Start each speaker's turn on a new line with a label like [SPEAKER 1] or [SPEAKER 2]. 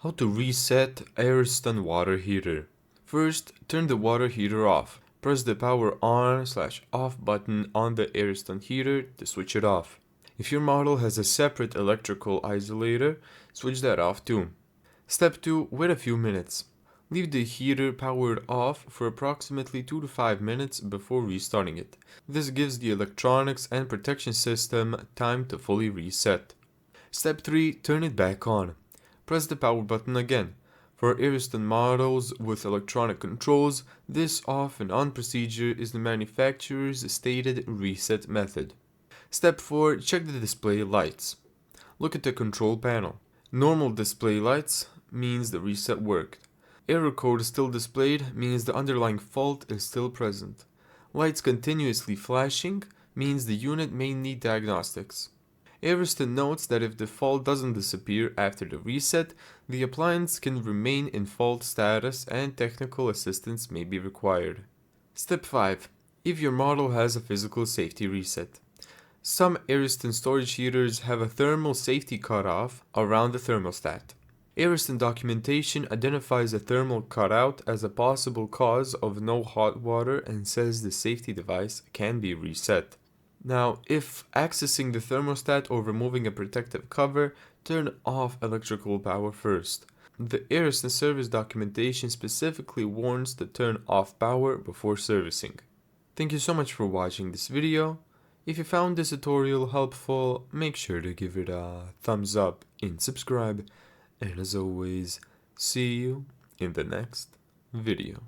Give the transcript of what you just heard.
[SPEAKER 1] How to reset Ariston water heater. First, turn the water heater off. Press the power on/off button on the Ariston heater to switch it off. If your model has a separate electrical isolator, switch that off too. Step 2. Wait a few minutes. Leave the heater powered off for approximately 2 to 5 minutes before restarting it. This gives the electronics and protection system time to fully reset. Step 3. Turn it back on. Press the power button again. For Ariston models with electronic controls, this off and on procedure is the manufacturer's stated reset method. Step 4. Check the display lights. Look at the control panel. Normal display lights means the reset worked. Error code still displayed means the underlying fault is still present. Lights continuously flashing means the unit may need diagnostics. Ariston notes that if the fault doesn't disappear after the reset, the appliance can remain in fault status and technical assistance may be required. Step 5. If your model has a physical safety reset. Some Ariston storage heaters have a thermal safety cutoff around the thermostat. Ariston documentation identifies a thermal cutout as a possible cause of no hot water and says the safety device can be reset. Now, if accessing the thermostat or removing a protective cover, turn off electrical power first. The Ariston service documentation specifically warns to turn off power before servicing. Thank you so much for watching this video. If you found this tutorial helpful, make sure to give it a thumbs up and subscribe. And as always, see you in the next video.